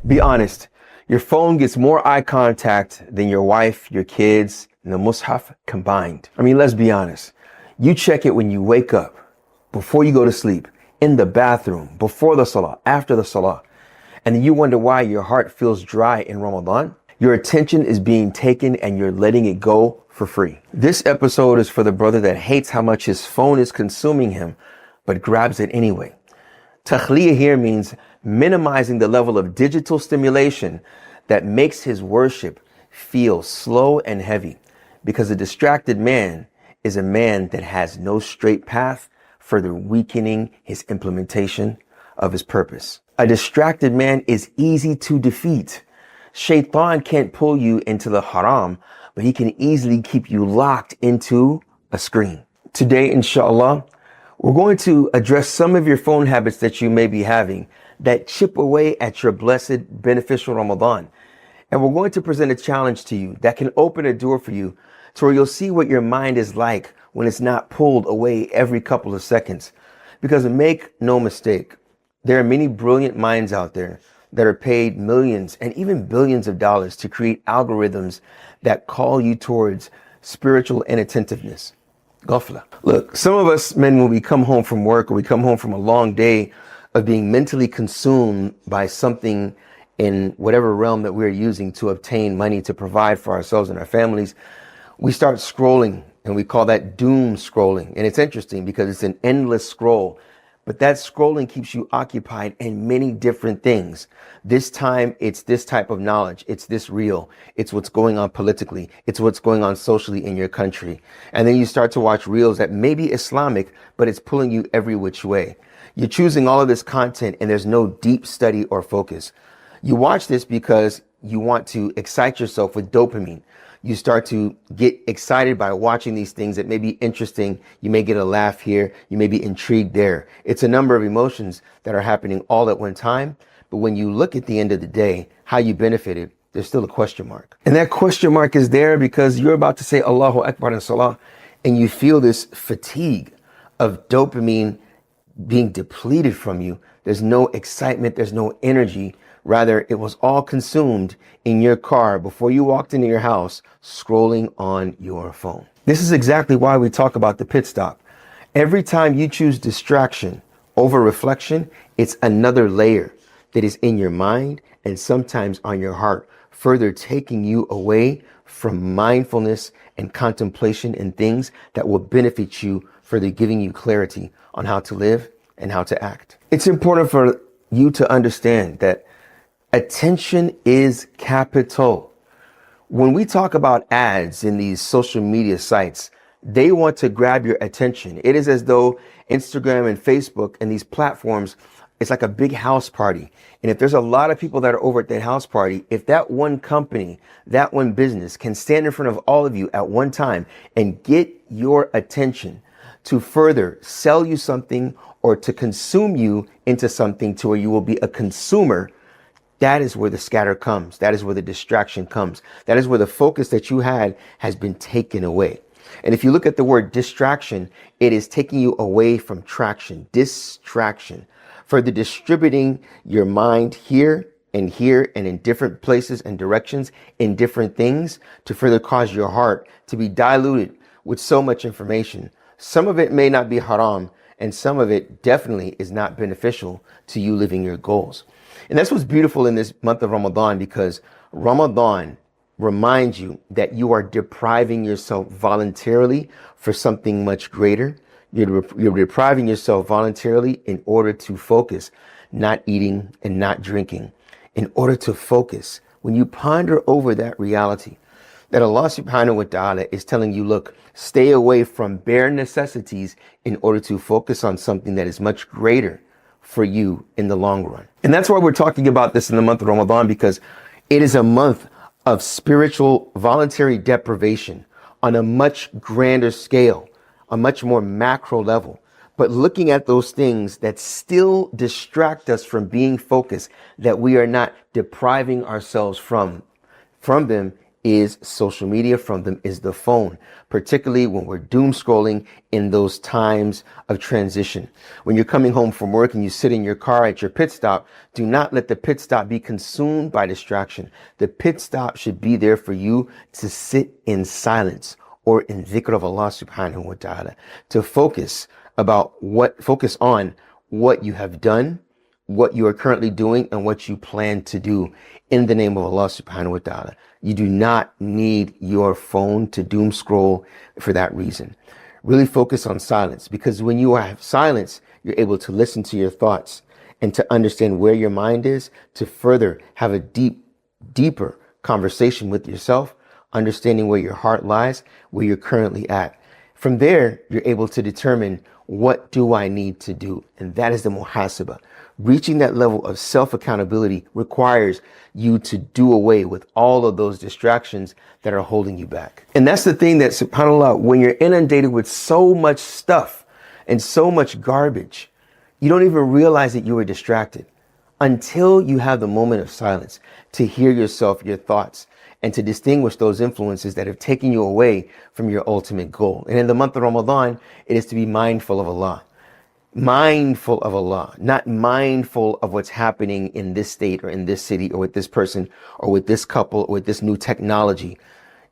Be honest, your phone gets more eye contact than your wife, your kids, and the Mus'haf combined. I mean, let's be honest. You check it when you wake up, before you go to sleep, in the bathroom, before the salah, after the salah. And then you wonder why your heart feels dry in Ramadan. Your attention is being taken and you're letting it go for free. This episode is for the brother that hates how much his phone is consuming him, but grabs it anyway. Takhliya here means minimizing the level of digital stimulation that makes his worship feel slow and heavy, because a distracted man is a man that has no straight path, further weakening his implementation of his purpose. A distracted man is easy to defeat. Shaitan can't pull you into the haram, but he can easily keep you locked into a screen. Today, inshallah, we're going to address some of your phone habits that you may be having that chip away at your blessed, beneficial Ramadan. And we're going to present a challenge to you that can open a door for you to where you'll see what your mind is like when it's not pulled away every couple of seconds. Because make no mistake, there are many brilliant minds out there that are paid millions and even billions of dollars to create algorithms that call you towards spiritual inattentiveness. Ghafla. Look, some of us men, when we come home from work or we come home from a long day of being mentally consumed by something in whatever realm that we're using to obtain money to provide for ourselves and our families, we start scrolling, and we call that doom scrolling. And it's interesting because it's an endless scroll. But that scrolling keeps you occupied in many different things. This time, it's this type of knowledge. It's this reel. It's what's going on politically. It's what's going on socially in your country. And then you start to watch reels that may be Islamic, but it's pulling you every which way. You're choosing all of this content and there's no deep study or focus. You watch this because you want to excite yourself with dopamine. You start to get excited by watching these things that may be interesting. You may get a laugh here. You may be intrigued there. It's a number of emotions that are happening all at one time. But when you look at the end of the day, how you benefited, there's still a question mark. And that question mark is there because you're about to say Allahu Akbar in Salah, and you feel this fatigue of dopamine being depleted from you. There's no excitement. There's no energy. Rather, it was all consumed in your car before you walked into your house, scrolling on your phone. This is exactly why we talk about the pit stop. Every time you choose distraction over reflection, it's another layer that is in your mind and sometimes on your heart, further taking you away from mindfulness and contemplation and things that will benefit you, further giving you clarity on how to live and how to act. It's important for you to understand that attention is capital. When we talk about ads in these social media sites, they want to grab your attention. It is as though Instagram and Facebook and these platforms, it's like a big house party. And if there's a lot of people that are over at that house party, if that one company, that one business can stand in front of all of you at one time and get your attention to further sell you something or to consume you into something to where you will be a consumer, that is where the scatter comes. That is where the distraction comes. That is where the focus that you had has been taken away. And if you look at the word distraction, it is taking you away from traction, distraction, further distributing your mind here and in different places and directions in different things to further cause your heart to be diluted with so much information. Some of it may not be haram, and some of it definitely is not beneficial to you living your goals. And that's what's beautiful in this month of Ramadan, because Ramadan reminds you that you are depriving yourself voluntarily for something much greater. You're depriving yourself voluntarily in order to focus, not eating and not drinking, in order to focus. When you ponder over that reality, that Allah subhanahu wa ta'ala is telling you, look, stay away from bare necessities in order to focus on something that is much greater for you in the long run. And that's why we're talking about this in the month of Ramadan, because it is a month of spiritual voluntary deprivation on a much grander scale, a much more macro level. But looking at those things that still distract us from being focused, that we are not depriving ourselves from them is social media, from them is the phone, particularly when we're doom scrolling in those times of transition. When you're coming home from work and you sit in your car at your pit stop, do not let the pit stop be consumed by distraction. The pit stop should be there for you to sit in silence or in dhikr of Allah subhanahu wa ta'ala, to focus on what you have done, what you are currently doing, and what you plan to do in the name of Allah subhanahu wa ta'ala. You do not need your phone to doom scroll for that reason. Really focus on silence, because when you have silence, you're able to listen to your thoughts and to understand where your mind is, to further have a deeper conversation with yourself, understanding where your heart lies, where you're currently at. From there, you're able to determine, what do I need to do? And that is the muhasabah. Reaching that level of self-accountability requires you to do away with all of those distractions that are holding you back. And that's the thing that, subhanAllah, when you're inundated with so much stuff and so much garbage, you don't even realize that you were distracted until you have the moment of silence to hear yourself, your thoughts, and to distinguish those influences that have taken you away from your ultimate goal. And in the month of Ramadan, it is to be mindful of Allah. Mindful of Allah, not mindful of what's happening in this state or in this city or with this person or with this couple or with this new technology.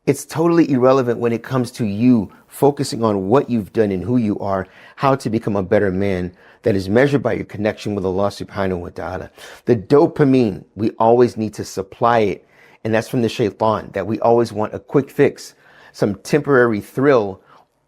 It's totally irrelevant when it comes to you focusing on what you've done and who you are, how to become a better man that is measured by your connection with Allah subhanahu wa ta'ala. The dopamine, we always need to supply it. And that's from the shaitan, that we always want a quick fix, some temporary thrill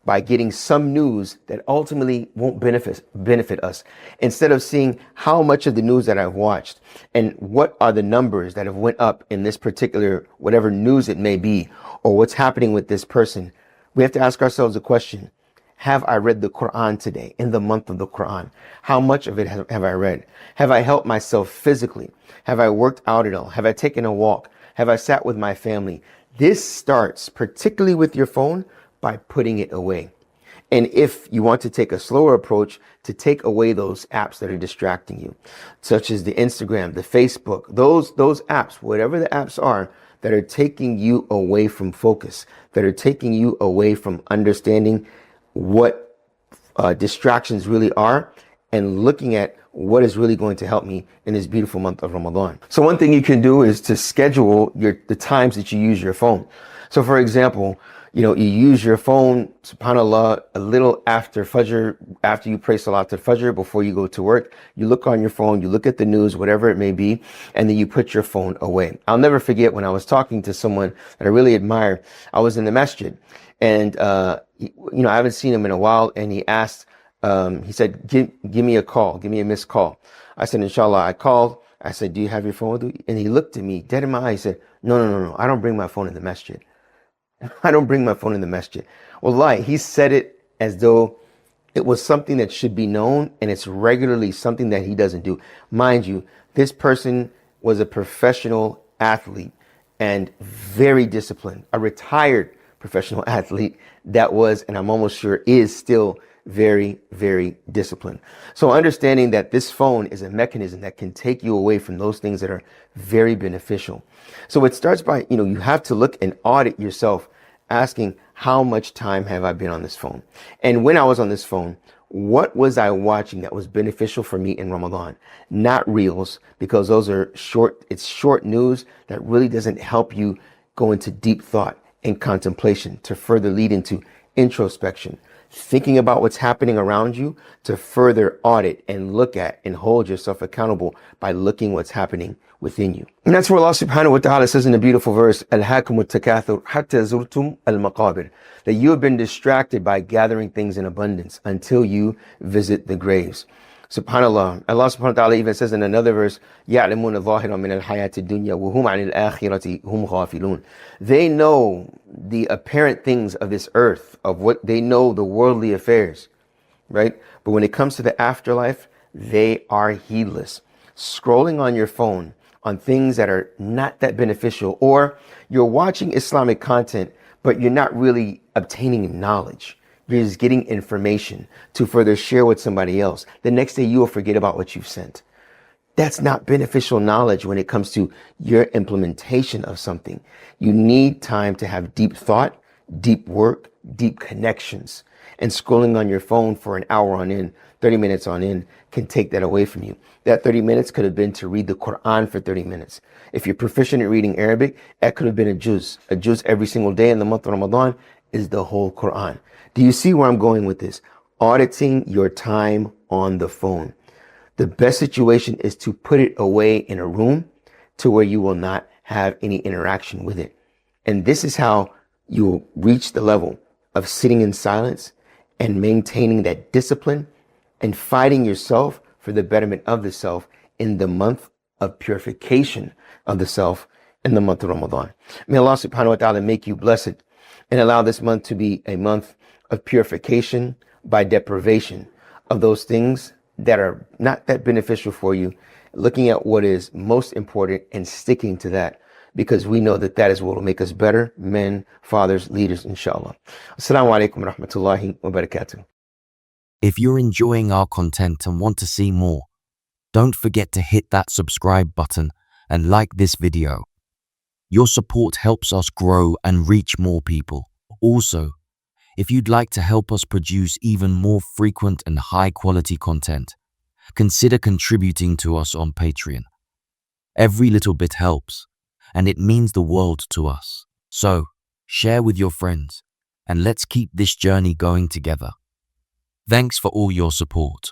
by getting some news that ultimately won't benefit us. Instead of seeing how much of the news that I've watched and what are the numbers that have went up in this particular, whatever news it may be, or what's happening with this person, we have to ask ourselves a question. Have I read the Quran today, in the month of the Quran? How much of it have I read? Have I helped myself physically? Have I worked out at all? Have I taken a walk? Have I sat with my family? This starts, particularly with your phone, by putting it away. And if you want to take a slower approach, to take away those apps that are distracting you, such as the Instagram, the Facebook, those apps, whatever the apps are that are taking you away from focus, that are taking you away from understanding what distractions really are and looking at what is really going to help me in this beautiful month of Ramadan. So one thing you can do is to schedule the times that you use your phone. So for example, you use your phone, subhanAllah, a little after Fajr, after you pray Salat al-Fajr, before you go to work. You look on your phone, you look at the news, whatever it may be, and then you put your phone away. I'll never forget when I was talking to someone that I really admire. I was in the masjid, and I haven't seen him in a while, and he asked, he said, give me a call, give me a missed call. I said, inshallah. I called. I said, do you have your phone with you? And he looked at me dead in my eyes. He said, no. I don't bring my phone in the masjid. I don't bring my phone in the masjid. Wallahi, he said it as though it was something that should be known, and it's regularly something that he doesn't do. Mind you, this person was a professional athlete and very disciplined, a retired professional athlete that was, and I'm almost sure is still, very, very disciplined. So understanding that this phone is a mechanism that can take you away from those things that are very beneficial. So it starts by, you have to look and audit yourself, asking, how much time have I been on this phone? And when I was on this phone, what was I watching that was beneficial for me in Ramadan? Not reels, because those are short. It's short news that really doesn't help you go into deep thought and contemplation to further lead into introspection, thinking about what's happening around you, to further audit and look at and hold yourself accountable by looking what's happening within you. And that's where Allah subhanahu wa ta'ala says in the beautiful verse, Alhaakumu takathur hatta zurtum al-maqabir, that you have been distracted by gathering things in abundance until you visit the graves. SubhanAllah. Allah subhanahu wa ta'ala even says in another verse, يَعْلَمُونَ ظَاهِرًا مِنَ الْحَيَاةِ الدُّنْيَا وَهُمْ عَنِ الْآخِرَةِ هُمْ غَافِلُونَ. They know the apparent things of this earth, of what they know, the worldly affairs, right? But when it comes to the afterlife, they are heedless. Scrolling on your phone on things that are not that beneficial, or you're watching Islamic content, but you're not really obtaining knowledge. You're just getting information to further share with somebody else. The next day you will forget about what you've sent. That's not beneficial knowledge when it comes to your implementation of something. You need time to have deep thought, deep work, deep connections. And scrolling on your phone for an hour on end, 30 minutes on end, can take that away from you. That 30 minutes could have been to read the Quran for 30 minutes. If you're proficient at reading Arabic, that could have been a juz. A juz every single day in the month of Ramadan is the whole Quran. Do you see where I'm going with this? Auditing your time on the phone. The best situation is to put it away in a room to where you will not have any interaction with it. And this is how you will reach the level of sitting in silence and maintaining that discipline and fighting yourself for the betterment of the self in the month of purification of the self in the month of Ramadan. May Allah subhanahu wa ta'ala make you blessed and allow this month to be a month of purification by deprivation of those things that are not that beneficial for you, looking at what is most important and sticking to that, because we know that that is what will make us better men, fathers, leaders, inshallah. Assalamu alaikum wa rahmatullahi wa barakatuh. If you're enjoying our content and want to see more, don't forget to hit that subscribe button and like this video. Your support helps us grow and reach more people. Also, if you'd like to help us produce even more frequent and high-quality content, consider contributing to us on Patreon. Every little bit helps, and it means the world to us. So, share with your friends, and let's keep this journey going together. Thanks for all your support.